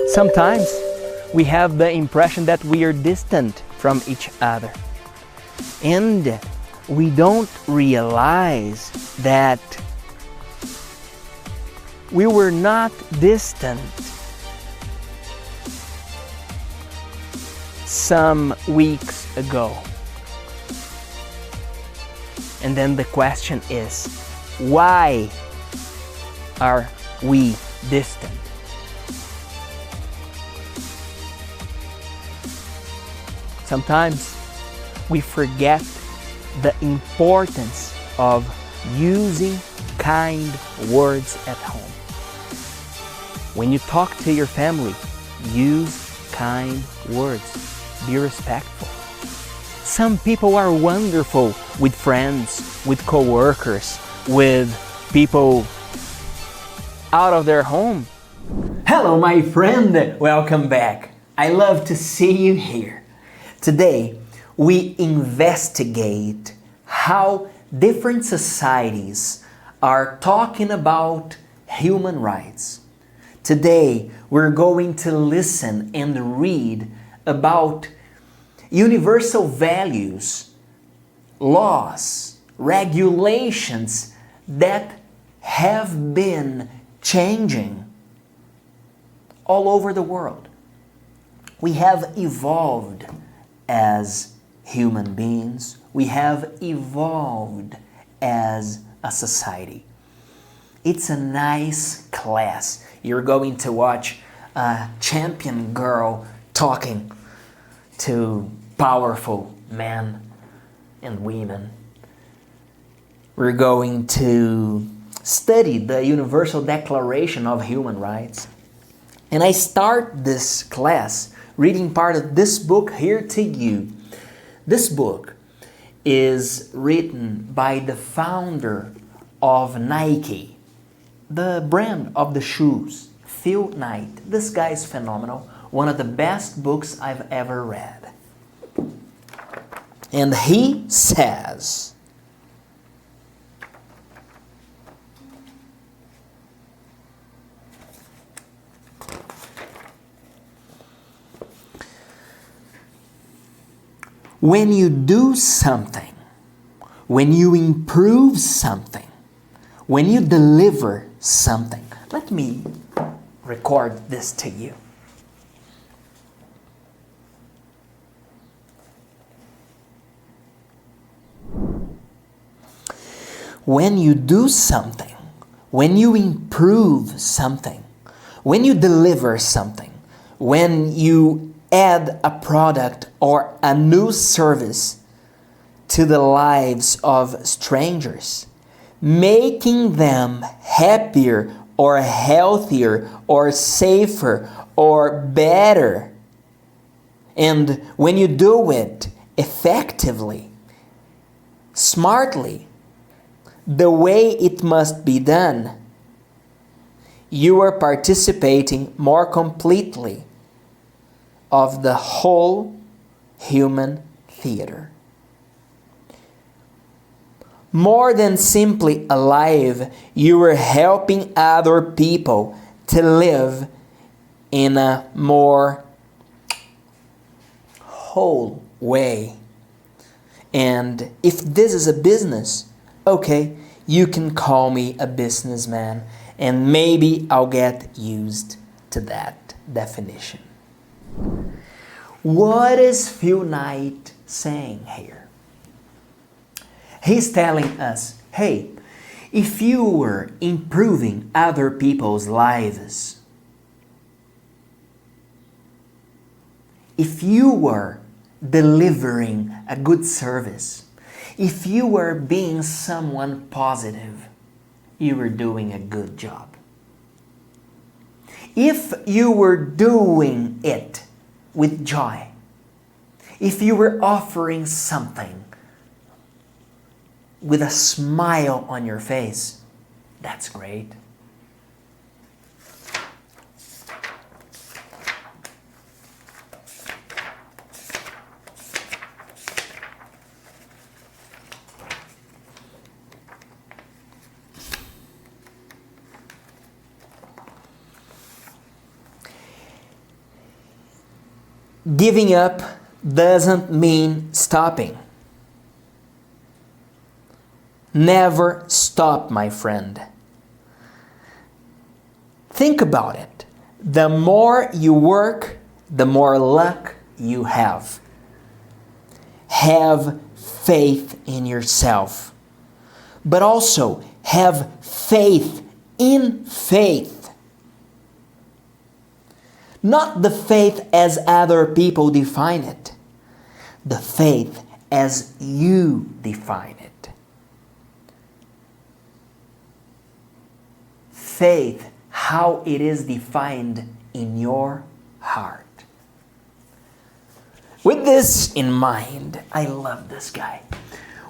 Sometimes we have the impression that we are distant from each other. And we don't realize that we were not distant some weeks ago. And then the question is, why are we distant? Sometimes we forget the importance of using kind words at home. When you talk to your family, use kind words. Be respectful. Some people are wonderful with friends, with co-workers, with people out of their home. Hello, my friend. Welcome back. I love to see you here. Today, we investigate how different societies are talking about human rights. Today, we're going to listen and read about universal values, laws, regulations that have been changing all over the world. We have evolved as human beings. We have evolved as a society. It's a nice class. You're going to watch a champion girl talking to powerful men and women. We're going to study the Universal Declaration of Human Rights. And I start this class reading part of this book here to you. This book is written by the founder of Nike, the brand of the shoes, Phil Knight. This guy is phenomenal. One of the best books I've ever read. And he says, when you do something, when you improve something, when you deliver something, let me record this to you. When you do something, when you improve something, when you deliver something, when you add a product or a new service to the lives of strangers, making them happier or healthier or safer or better, and when you do it effectively, smartly, the way it must be done, you are participating more completely of the whole human theater. More than simply alive, you are helping other people to live in a more whole way. And if this is a business, okay, you can call me a businessman, and maybe I'll get used to that definition. What is Phil Knight saying here? He's telling us, hey, if you were improving other people's lives, if you were delivering a good service, if you were being someone positive, you were doing a good job. If you were doing it with joy, if you were offering something with a smile on your face, that's great. Giving up doesn't mean stopping. Never stop, my friend. Think about it. The more you work, the more luck you have. Have faith in yourself, but also have faith in faith. Not the faith as other people define it, the faith as you define it. Faith, how it is defined in your heart. With this in mind, I love this guy.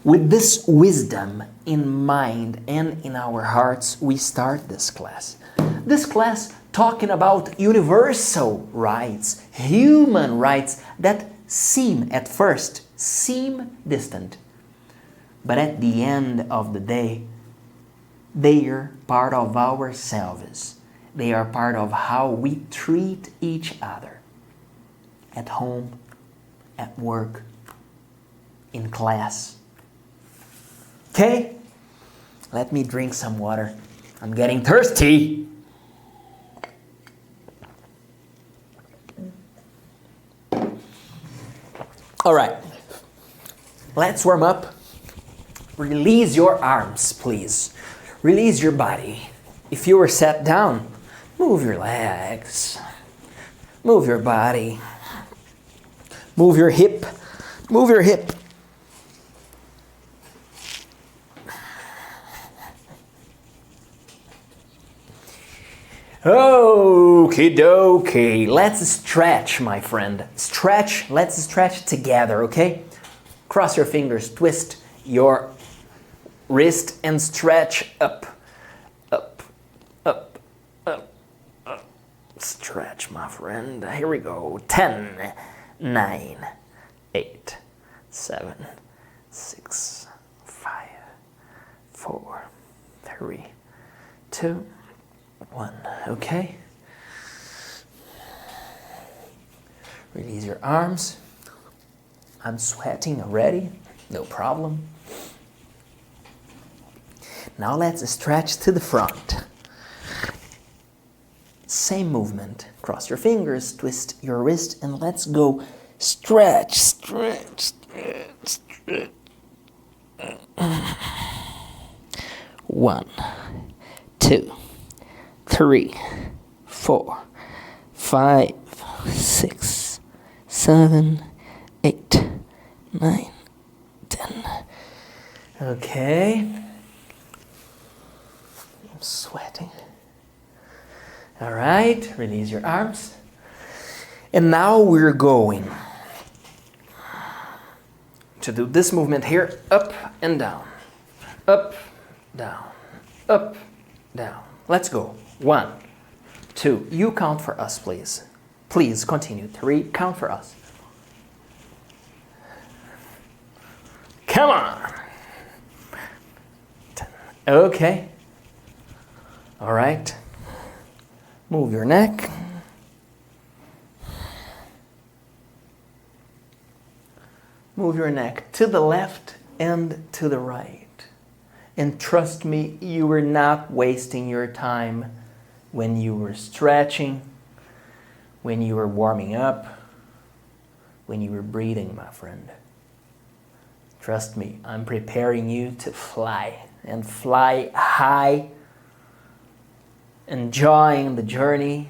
With this wisdom in mind and in our hearts, we start this class. This class talking about universal rights, human rights that at first seem distant. But at the end of the day, they are part of ourselves. They are part of how we treat each other. At home, at work, in class. Okay? Let me drink some water. I'm getting thirsty. All right. Let's warm up. Release your arms, please. Release your body. If you were sat down, move your legs. Move your body. Move your hip. Move your hip. Okie dokie. Let's stretch, my friend. Stretch. Let's stretch together, okay? Cross your fingers. Twist your wrist and stretch up. Up. Up. Up. Up. Stretch, my friend. Here we go. 10. 9, 8, 7, 6, 5, 4, 3, 2, 1. Okay. Release your arms. I'm sweating already. No problem. Now let's stretch to the front. Same movement. Cross your fingers, twist your wrist, and let's go. Stretch, stretch, stretch, stretch. 1, 2, 3, 4, 5, 6, 7, 8, 9, 10. Okay. I'm sweating. All right, release your arms. And now we're going to do this movement here, up and down, up, down, up, down. Let's go. 1, 2. You count for us, please. Please continue. 3. Count for us. Come on. 10. Okay. All right. Move your neck. Move your neck to the left and to the right. And trust me, you were not wasting your time when you were stretching, when you were warming up, when you were breathing, my friend. Trust me, I'm preparing you to fly and fly high, enjoying the journey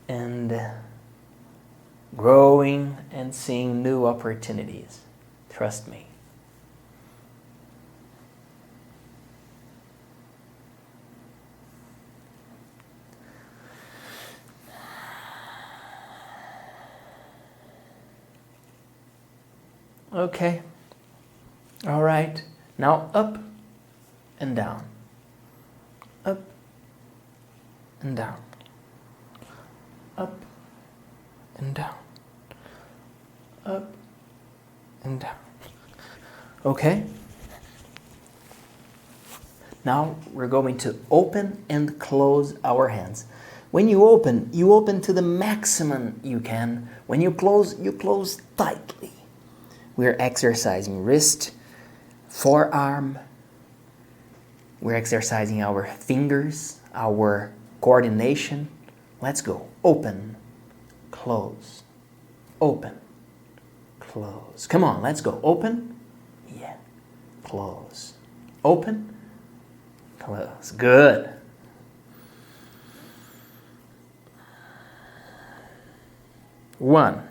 and growing and seeing new opportunities. Trust me. Okay. All right. Now up and down. Up and down. Up and down. Up and down. Okay? Now we're going to open and close our hands. When you open to the maximum you can. When you close tightly. We're exercising wrist, forearm. We're exercising our fingers, our coordination. Let's go. Open, close, open, close. Come on, let's go. Open, yeah, close. Open, close. Good. One,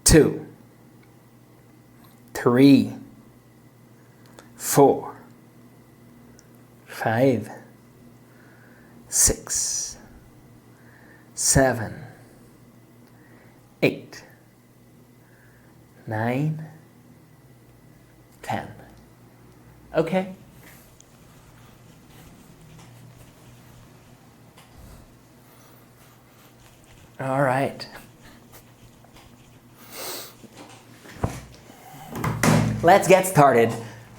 two, three, 4, 5, 6, 7, 8, 9, 10. Okay? All right. Let's get started.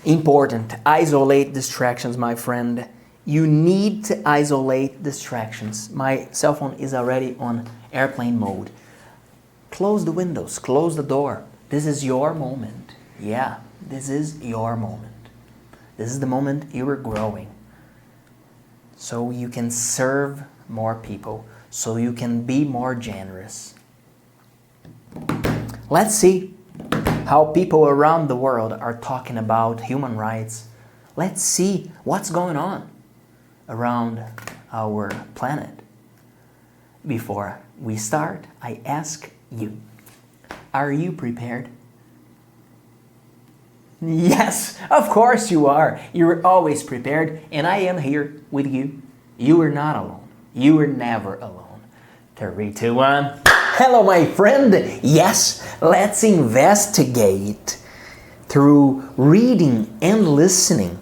Important. Isolate distractions, my friend. You need to isolate distractions. My cell phone is already on airplane mode. Close the windows. Close the door. This is your moment. Yeah, this is your moment. This is the moment you are growing. So you can serve more people. So you can be more generous. Let's see how people around the world are talking about human rights. Let's see what's going on around our planet. Before we start, I ask you, are you prepared? Yes, of course you are. You're always prepared, and I am here with you. You are not alone. You are never alone. 3, 2, 1. Hello, my friend. Yes, let's investigate through reading and listening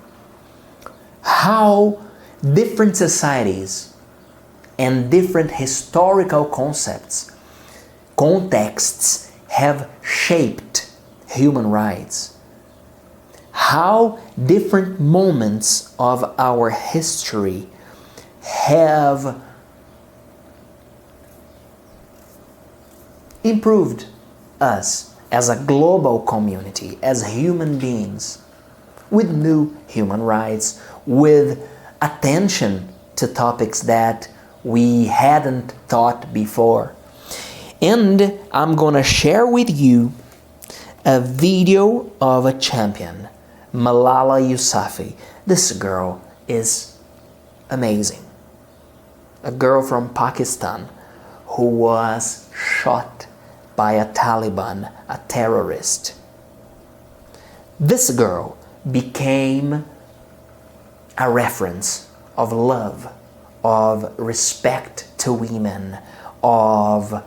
how different societies and different historical contexts have shaped human rights. How different moments of our history have improved us as a global community, as human beings, with new human rights, with attention to topics that we hadn't thought before. And I'm gonna share with you a video of a champion, Malala Yousafzai. This girl is amazing. A girl from Pakistan who was shot by a Taliban, a terrorist. This girl became a reference of love, of respect to women, of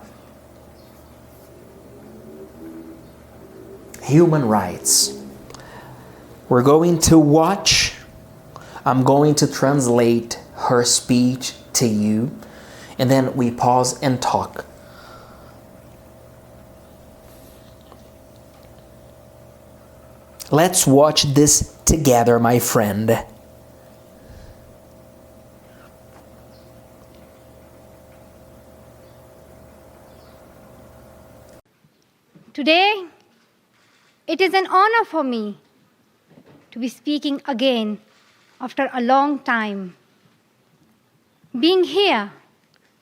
human rights. We're going to watch. I'm going to translate her speech to you, and then we pause and talk. Let's watch this together, my friend. Today, it is an honor for me to be speaking again after a long time. Being here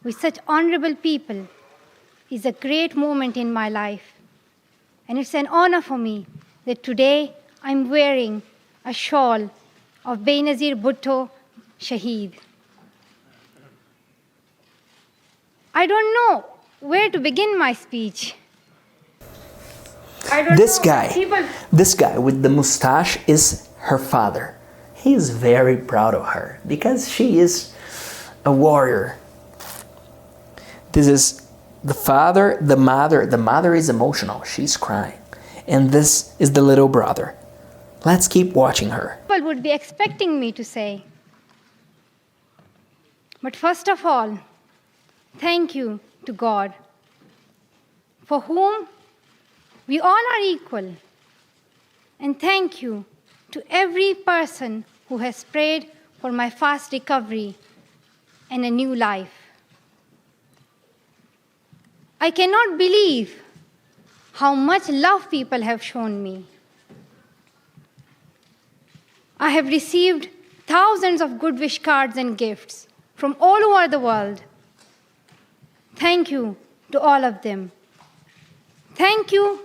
with such honorable people is a great moment in my life. And it's an honor for me that today I'm wearing a shawl of Benazir Bhutto Shaheed. I don't know where to begin my speech. This guy with the mustache is her father. He is very proud of her because she is a warrior. This is the father, the mother. The mother is emotional. She's crying. And this is the little brother. Let's keep watching her. People would be expecting me to say. But first of all, thank you to God, for whom we all are equal. And thank you to every person who has prayed for my fast recovery and a new life. I cannot believe how much love people have shown me. I have received thousands of good wish cards and gifts from all over the world. Thank you to all of them. Thank you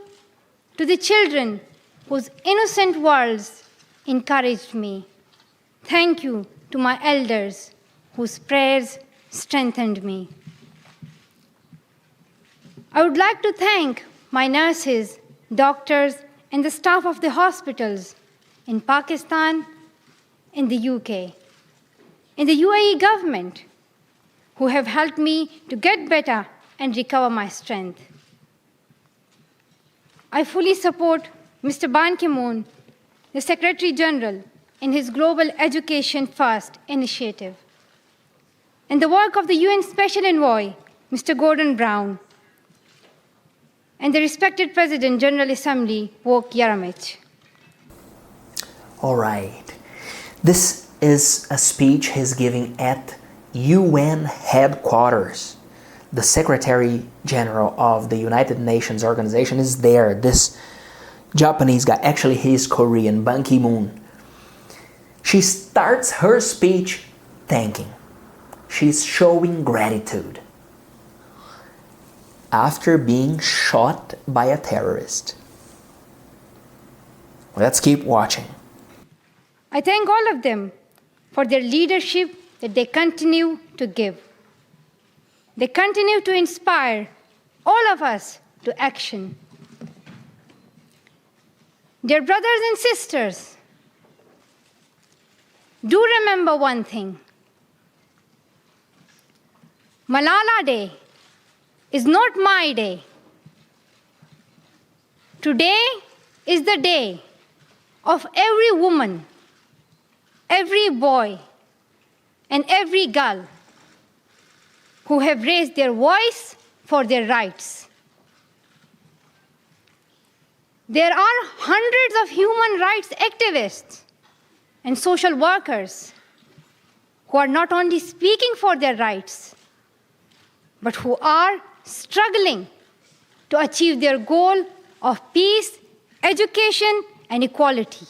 to the children whose innocent words encouraged me. Thank you to my elders whose prayers strengthened me. I would like to thank my nurses, doctors, and the staff of the hospitals in Pakistan, in the UK, in the UAE government, who have helped me to get better and recover my strength. I fully support Mr. Ban Ki-moon, the Secretary General, in his Global Education First initiative, and the work of the UN Special Envoy, Mr. Gordon Brown, and the respected President, General Assembly, Wok Yaramich. All right. This is a speech he's giving at UN headquarters. The Secretary General of the United Nations Organization is there. This Japanese guy, actually he is Korean, Ban Ki-moon. She starts her speech thanking. She's showing gratitude after being shot by a terrorist. Let's keep watching. I thank all of them for their leadership that they continue to give. They continue to inspire all of us to action. Dear brothers and sisters, do remember one thing. Malala Day is not my day. Today is the day of every woman, every boy, and every girl who have raised their voice for their rights. There are hundreds of human rights activists and social workers who are not only speaking for their rights, but who are struggling to achieve their goal of peace, education, and equality.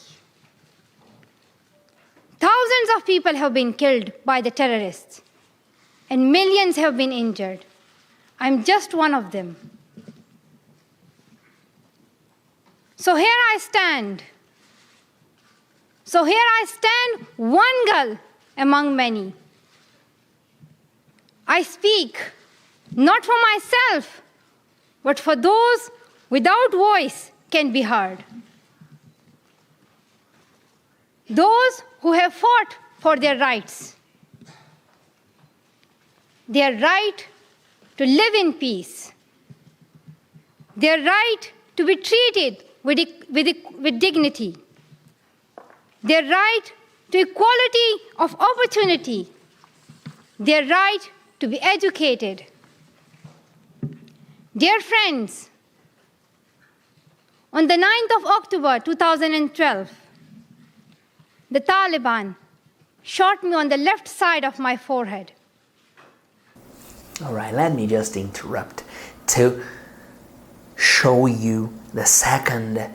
Thousands of people have been killed by the terrorists, and millions have been injured. I'm just one of them. So here I stand. One girl among many. I speak not for myself, but for those without voice can be heard. Those who have fought for their rights. Their right to live in peace. Their right to be treated with dignity. Their right to equality of opportunity. Their right to be educated. Dear friends, on the 9th of October 2012, the Taliban shot me on the left side of my forehead. All right, let me just interrupt to show you the second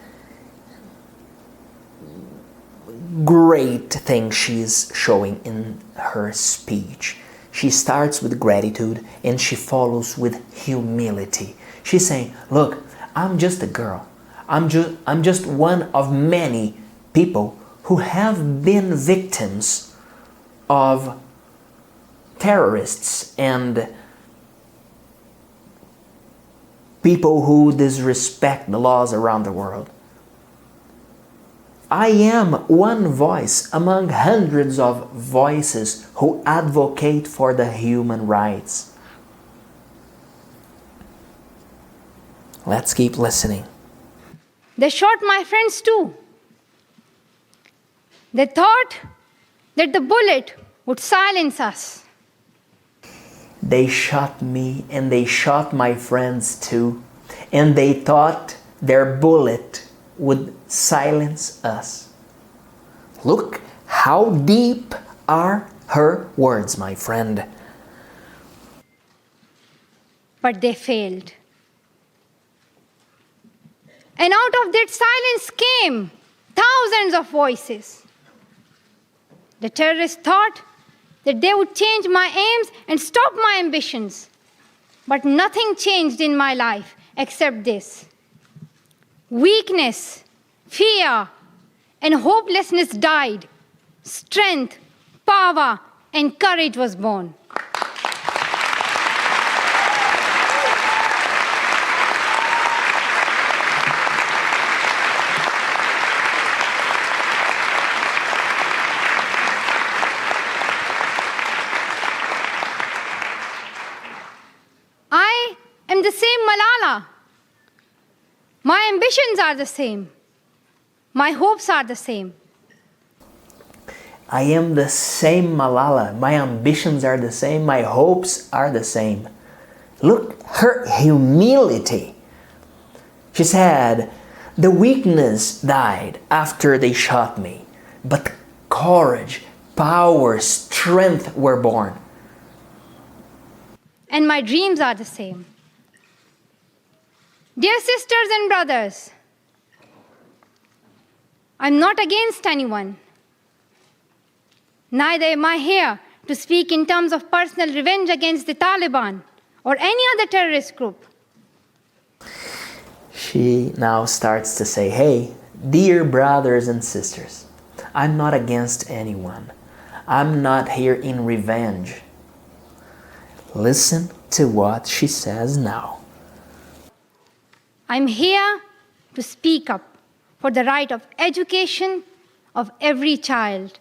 great thing she's showing in her speech. She starts with gratitude and she follows with humility. She's saying, look, I'm just a girl. I'm just one of many people who have been victims of terrorists and people who disrespect the laws around the world. I am one voice among hundreds of voices who advocate for the human rights. Let's keep listening. They shot my friends too. They thought that the bullet would silence us. They shot me and they shot my friends too, and they thought their bullet would silence us. Look how deep are her words, my friend. but they failed. And out of that silence came thousands of voices. The terrorists thought that they would change my aims and stop my ambitions. But nothing changed in my life except this. Weakness, fear, and hopelessness died. Strength, power, and courage was born. I am the same Malala. My ambitions are the same. My hopes are the same. I am the same Malala. My ambitions are the same. My hopes are the same. Look, her humility. She said, the weakness died after they shot me, but courage, power, strength were born. And my dreams are the same. Dear sisters and brothers, I'm not against anyone. Neither am I here to speak in terms of personal revenge against the Taliban or any other terrorist group. She now starts to say, hey, dear brothers and sisters, I'm not against anyone. I'm not here in revenge. Listen to what she says now. I'm here to speak up for the right of education of every child.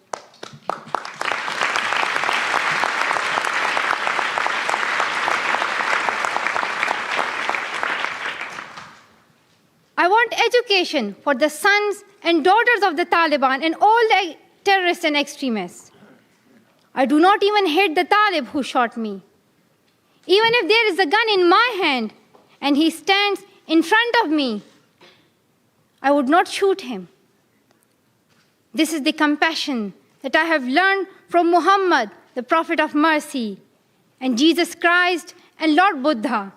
I want education for the sons and daughters of the Taliban and all the terrorists and extremists. I do not even hate the Talib who shot me. Even if there is a gun in my hand and he stands in front of me, I would not shoot him. This is the compassion that I have learned from Muhammad, the Prophet of Mercy, and Jesus Christ and Lord Buddha.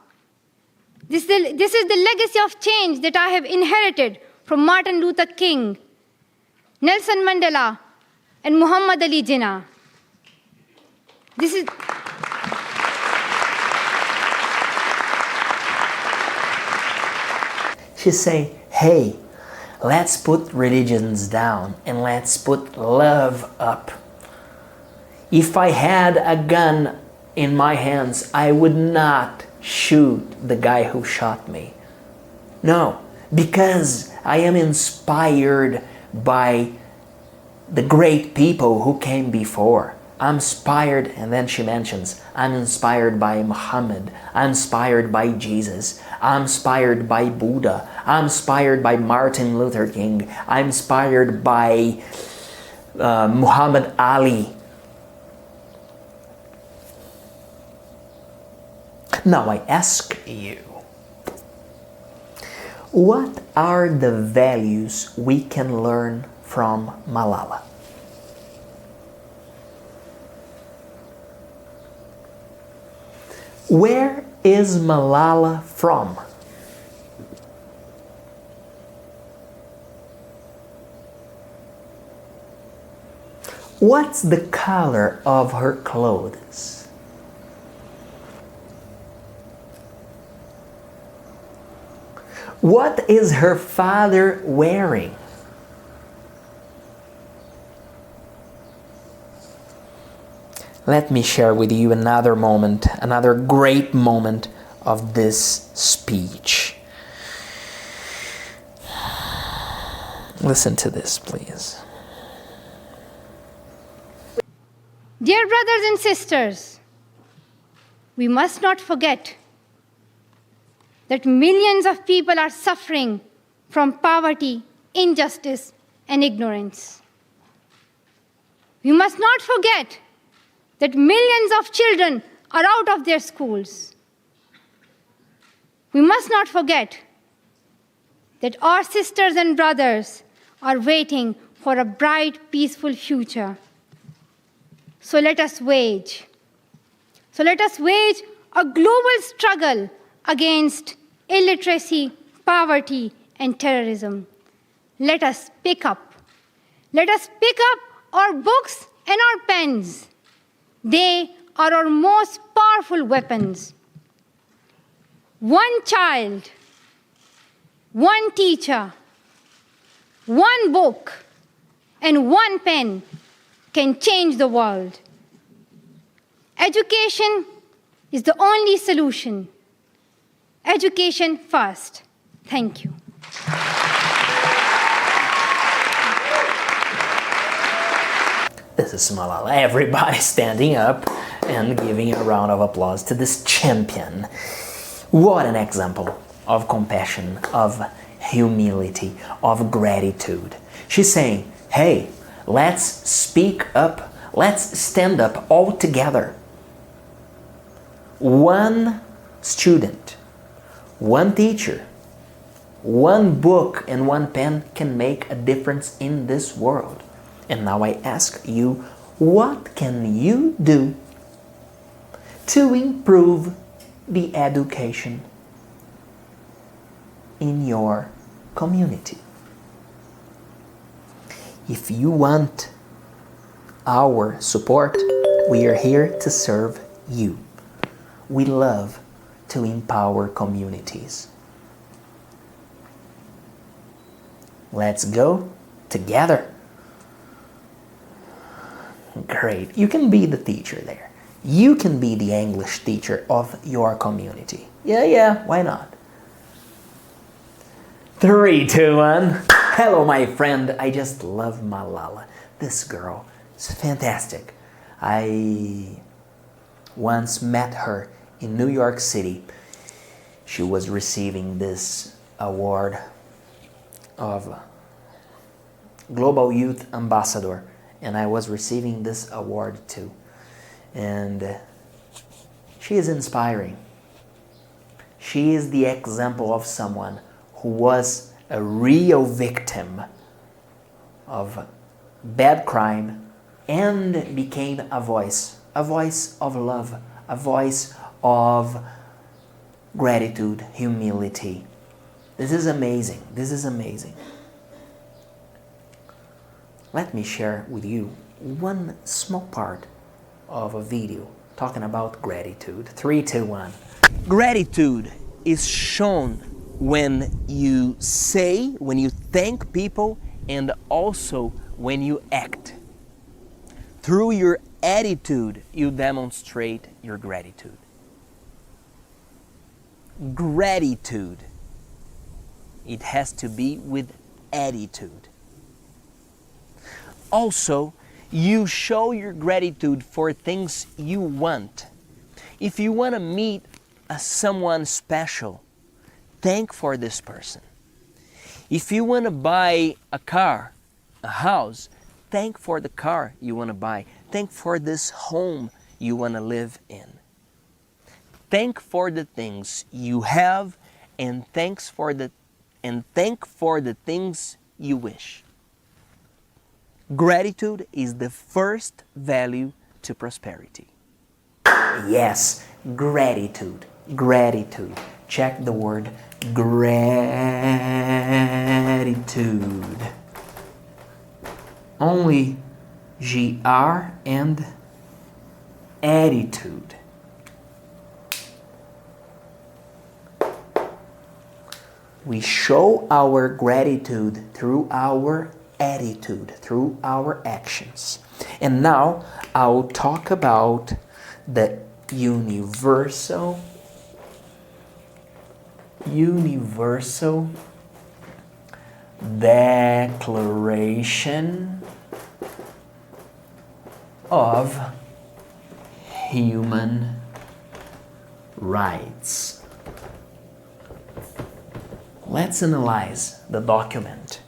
This is the legacy of change that I have inherited from Martin Luther King, Nelson Mandela, and Muhammad Ali Jinnah. She's saying, hey, let's put religions down and let's put love up. If I had a gun in my hands, I would not shoot the guy who shot me. No, because I am inspired by the great people who came before. I'm inspired, and then she mentions, I'm inspired by Muhammad, I'm inspired by Jesus, I'm inspired by Buddha, I'm inspired by Martin Luther King, I'm inspired by Muhammad Ali. Now I ask you, what are the values we can learn from Malala? Where is Malala from? What's the color of her clothes? What is her father wearing? Let me share with you another moment, another great moment of this speech. Listen to this, please. Dear brothers and sisters, we must not forget that millions of people are suffering from poverty, injustice, and ignorance. We must not forget that millions of children are out of their schools. We must not forget that our sisters and brothers are waiting for a bright, peaceful future. So let us wage a global struggle against illiteracy, poverty, and terrorism. Let us pick up. Let us pick up our books and our pens. They are our most powerful weapons. One child, one teacher, one book, and one pen can change the world. Education is the only solution. Education first. Thank you. This is Malala. Everybody standing up and giving a round of applause to this champion. What an example of compassion, of humility, of gratitude. She's saying, hey, let's speak up. Let's stand up all together. One student, one teacher, one book and one pen can make a difference in this world. And now I ask you, what can you do to improve the education in your community? If you want our support, we are here to serve you. We love to empower communities. Let's go together. Great. You can be the teacher there. You can be the English teacher of your community. Yeah, why not? 3, 2, 1. Hello, my friend. I just love Malala. This girl is fantastic. I once met her in New York City. She was receiving this award of Global Youth Ambassador, and I was receiving this award too. And she is inspiring. She is the example of someone who was a real victim of bad crime and became a voice of love, a voice of gratitude, humility. This is amazing. This is amazing. Let me share with you one small part of a video talking about gratitude. 3, 2, 1. Gratitude is shown when you say, when you thank people, and also when you act. Through your attitude, you demonstrate your gratitude. Gratitude. It has to be with attitude. Also, you show your gratitude for things you want. If you want to meet someone special, thank for this person. If you want to buy a car, a house, thank for the car you want to buy. Thank for this home you want to live in. Thank for the things you have, and thank for the things you wish. Gratitude is the first value to prosperity. Yes, gratitude. Gratitude. Check the word gratitude. Only GR and attitude. We show our gratitude through our attitude, through our actions. And now I'll talk about the universal Declaration of Human Rights. Let's analyze the document.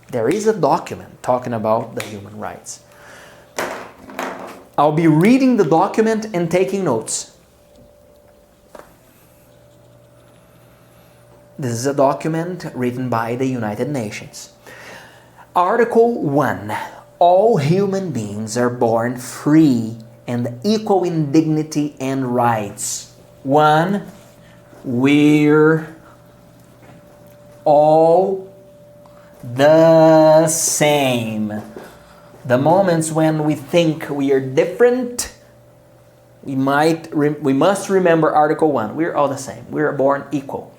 There is a document talking about the human rights. I'll be reading the document and taking notes. This is a document written by the United Nations. Article 1. All human beings are born free and equal in dignity and rights. one, we're all the same. The moments when we think we are different, we must remember Article 1. We're all the same. We're born equal.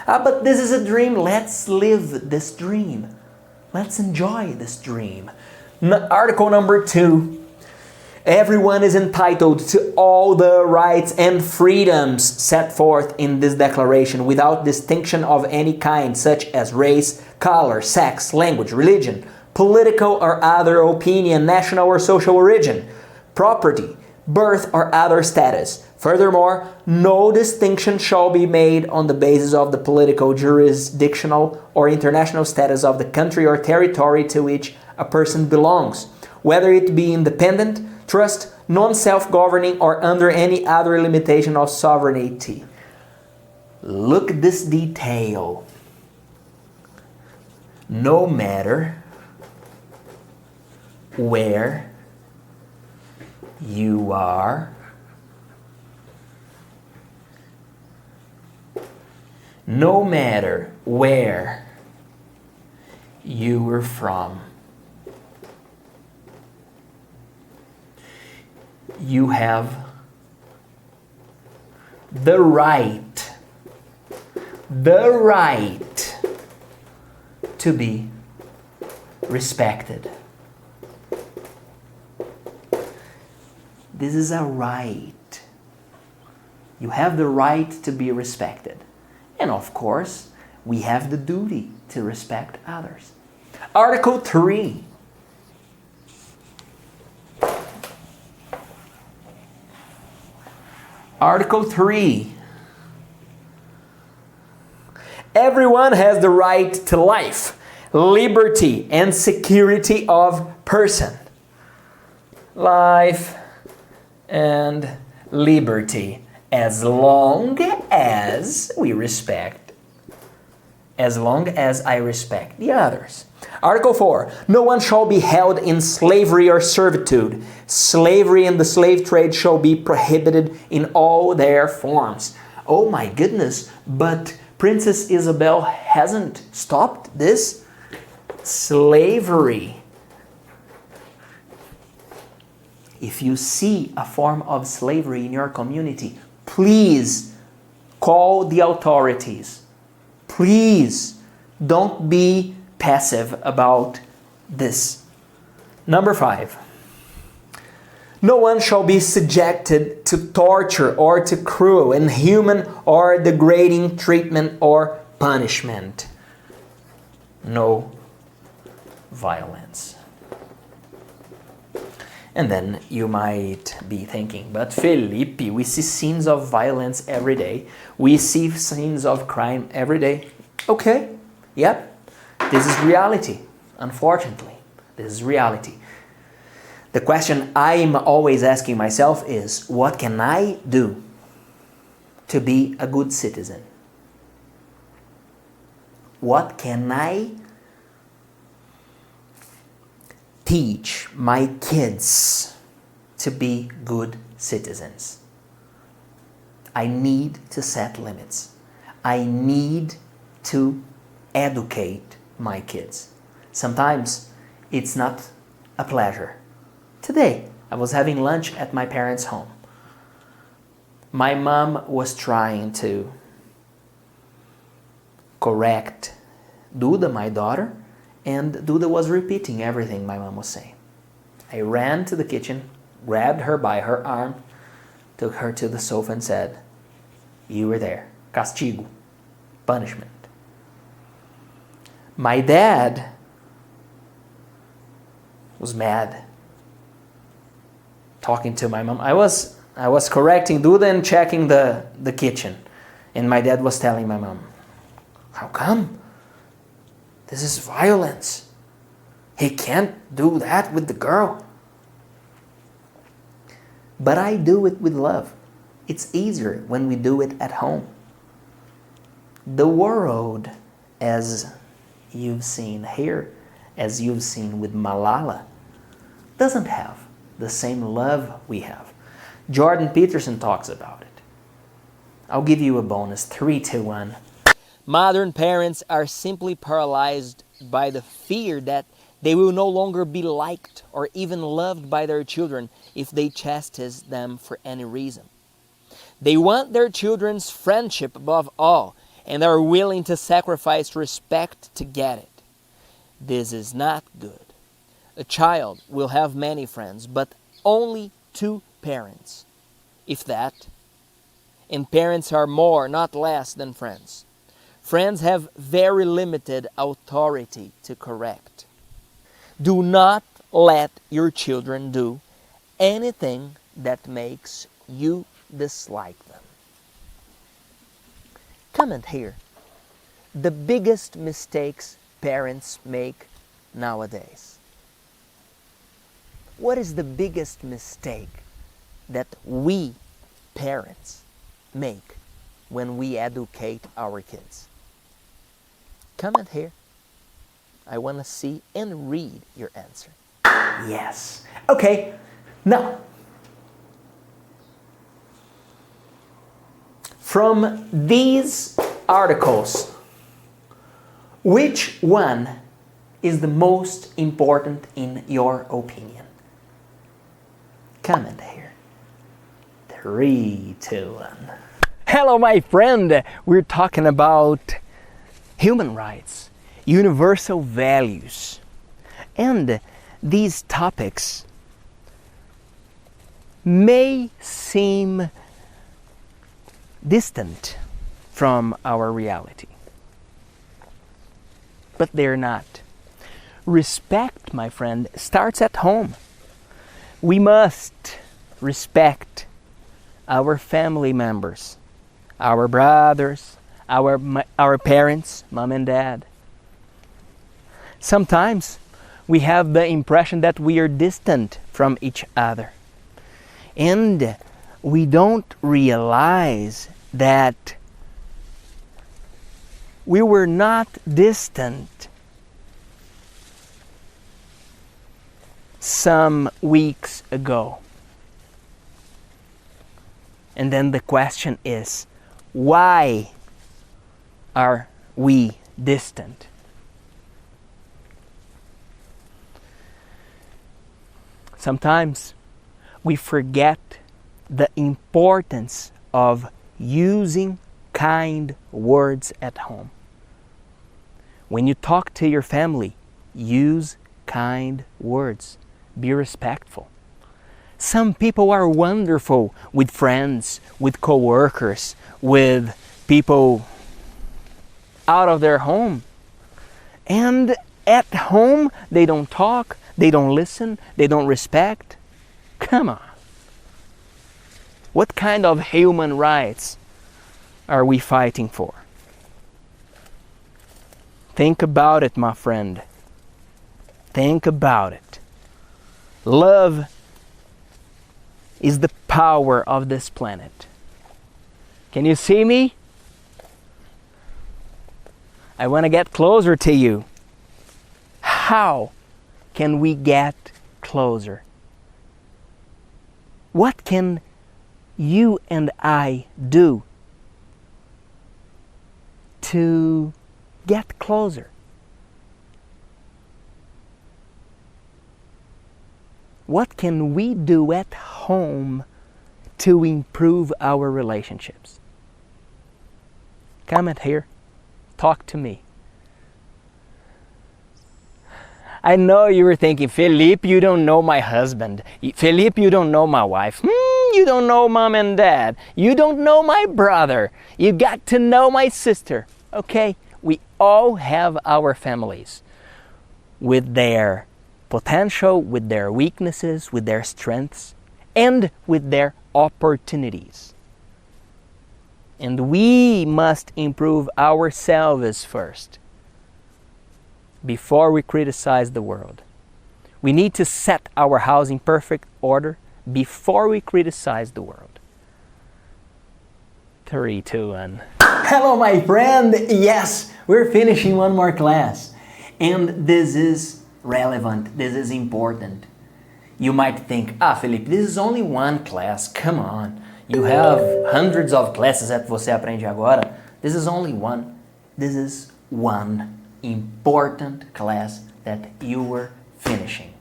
But this is a dream. Let's live this dream. Let's enjoy this dream. Article number 2. Everyone is entitled to all the rights and freedoms set forth in this declaration without distinction of any kind, such as race, color, sex, language, religion, political or other opinion, national or social origin, property, birth or other status. Furthermore, no distinction shall be made on the basis of the political, jurisdictional, or international status of the country or territory to which a person belongs, whether it be independent, trust, non-self-governing, or under any other limitation of sovereignty. Look at this detail. No matter where you are, no matter where you were from, you have the right to be respected. This is a right. You have the right to be respected. And of course, we have the duty to respect others. Article 3. Article 3. Everyone has the right to life, liberty, and security of person. Life and liberty, as long as I respect the others. Article 4. No one shall be held in slavery or servitude. Slavery and the slave trade shall be prohibited in all their forms. Oh my goodness, but Princess Isabel hasn't stopped this slavery. If you see a form of slavery in your community, please call the authorities. Please don't be passive about this. Number 5. No one shall be subjected to torture or to cruel, inhuman, or degrading treatment or punishment. No violence. And then you might be thinking, but Felipe, we see scenes of violence every day. We see scenes of crime every day. Okay, yep, this is reality, unfortunately. This is reality. The question I'm always asking myself is, what can I do to be a good citizen? What can I teach my kids to be good citizens? I need to set limits. I need to educate my kids. Sometimes it's not a pleasure. Today, I was having lunch at my parents' home. My mom was trying to correct Duda, my daughter, and Duda was repeating everything my mom was saying. I ran to the kitchen, grabbed her by her arm, took her to the sofa and said, "You were there. Castigo. Punishment." My dad was mad, talking to my mom. I was correcting Duda and checking the kitchen. And my dad was telling my mom, "How come? This is violence. He can't do that with the girl." But I do it with love. It's easier when we do it at home. The world, as you've seen here, as you've seen with Malala, doesn't have the same love we have. Jordan Peterson talks about it. I'll give you a bonus. 3, 2, 1. Modern parents are simply paralyzed by the fear that they will no longer be liked or even loved by their children if they chastise them for any reason. They want their children's friendship above all and are willing to sacrifice respect to get it. This is not good. A child will have many friends, but only 2 parents, if that. And parents are more, not less than friends. Friends have very limited authority to correct. Do not let your children do anything that makes you dislike them. Comment here. The biggest mistakes parents make nowadays. What is the biggest mistake that we parents make when we educate our kids? Comment here. I want to see and read your answer. Yes. Okay. Now, from these articles, which one is the most important in your opinion? Comment here. 3, 2, 1. Hello, my friend. We're talking about human rights, universal values, and these topics may seem distant from our reality, but they're not. Respect, my friend, starts at home. We must respect our family members, our brothers, our parents, mom and dad. Sometimes we have the impression that we are distant from each other. And we don't realize that we were not distant some weeks ago. And then the question is, why are we distant? Sometimes we forget the importance of using kind words at home. When you talk to your family, use kind words. Be respectful. Some people are wonderful with friends, with co-workers, with people out of their home. And at home, they don't talk, they don't listen, they don't respect. Come on. What kind of human rights are we fighting for? Think about it, my friend. Think about it. Love is the power of this planet. Can you see me? I want to get closer to you. How can we get closer? What can you and I do to get closer? What can we do at home to improve our relationships? Comment here. Talk to me. I know you were thinking, Felipe, you don't know my husband. Felipe, you don't know my wife. You don't know mom and dad. You don't know my brother. You got to know my sister. Okay, we all have our families with their potential, with their weaknesses, with their strengths, and with their opportunities. And we must improve ourselves first before we criticize the world. We need to set our house in perfect order before we criticize the world. 3, 2, 1. Hello, my friend! Yes, we're finishing one more class. And this is relevant, this is important. You might think, Felipe, this is only one class, come on. You have hundreds of classes at Você Aprende Agora. This is only one. This is one important class that you were finishing.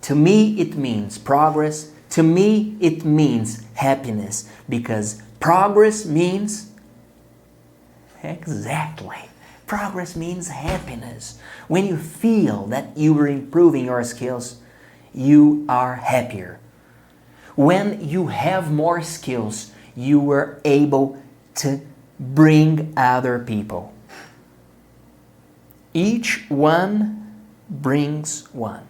To me, it means progress. To me, it means happiness, because progress means exactly. Progress means happiness. When you feel that you are improving your skills, you are happier. When you have more skills, you are able to bring other people. Each one brings one.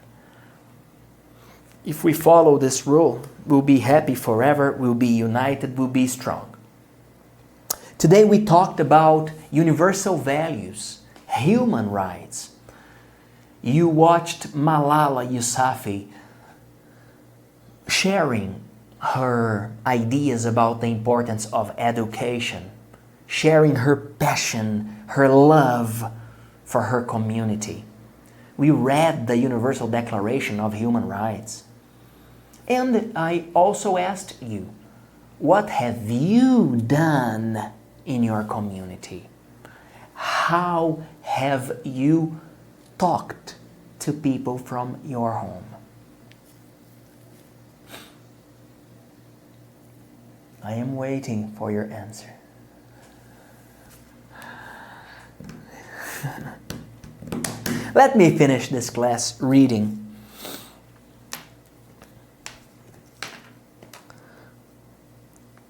If we follow this rule, we'll be happy forever, we'll be united, we'll be strong. Today we talked about universal values, human rights. You watched Malala Yousfa sharing her ideas about the importance of education, sharing her passion, her love for her community. We read the Universal Declaration of Human Rights. And I also asked you, what have you done in your community? How have you talked to people from your home? I am waiting for your answer. Let me finish this class reading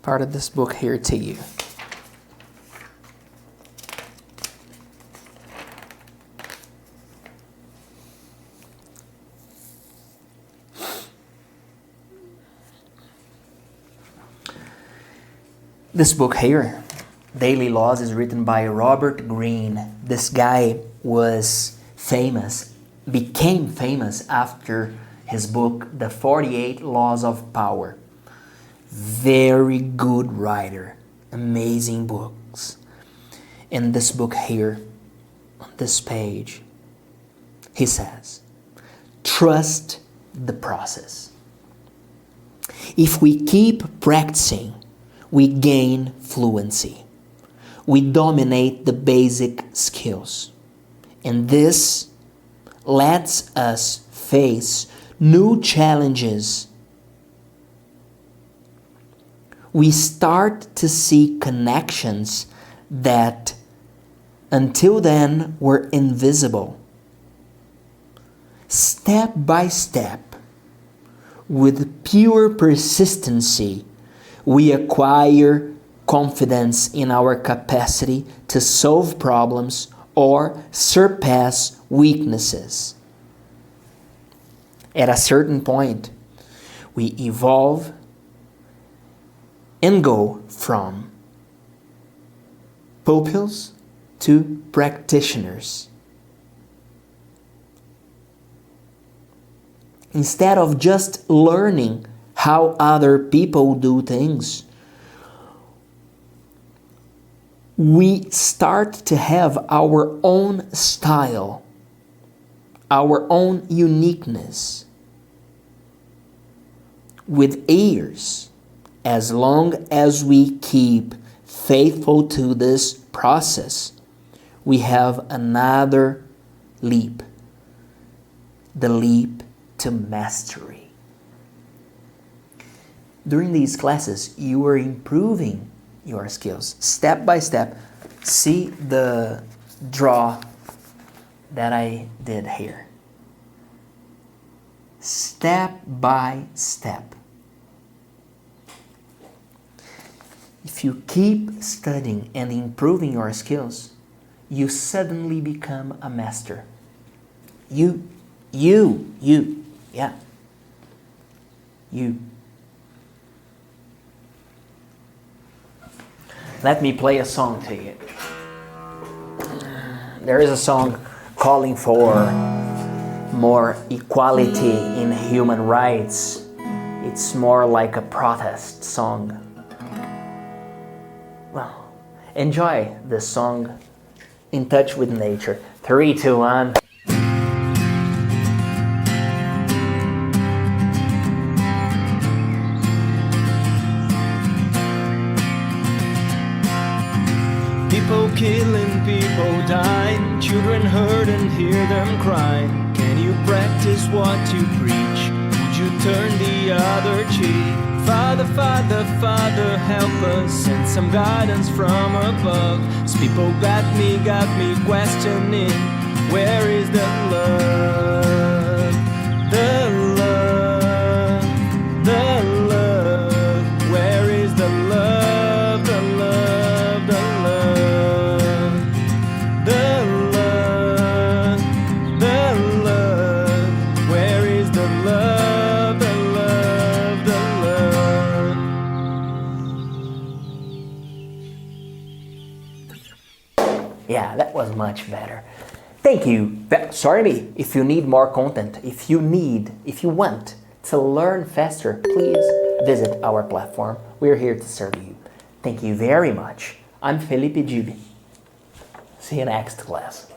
part of this book here to you. This book here, Daily Laws, is written by Robert Greene. This guy was famous, became famous after his book, The 48 Laws of Power. Very good writer, amazing books. In this book here, on this page, he says, trust the process. If we keep practicing, we gain fluency. We dominate the basic skills. And this lets us face new challenges. We start to see connections that until then were invisible. Step by step, with pure persistency, we acquire confidence in our capacity to solve problems or surpass weaknesses. At a certain point, we evolve and go from pupils to practitioners. Instead of just learning how other people do things, we start to have our own style, our own uniqueness. With years, as long as we keep faithful to this process, we have another leap, the leap to mastery. During these classes, you are improving your skills step by step. See the draw that I did here. Step by step. If you keep studying and improving your skills, you suddenly become a master. You. Let me play a song to you. There is a song calling for more equality in human rights. It's more like a protest song. Well, enjoy this song, In Touch with Nature. 3, 2, 1. People killing, people dying, children hurt and hear them crying. Can you practice what you preach? Would you turn the other cheek? Father, Father, Father, help us, send some guidance from above. These people got me questioning, where is the love? The love, the love, where is the love? The love, the love, the love, the love, where is the love? The love, the love. Yeah, that was much better. Thank you. Sorry, if you need more content, if you want to learn faster, please visit our platform. We're here to serve you. Thank you very much. I'm Felipe Dib. See you next class.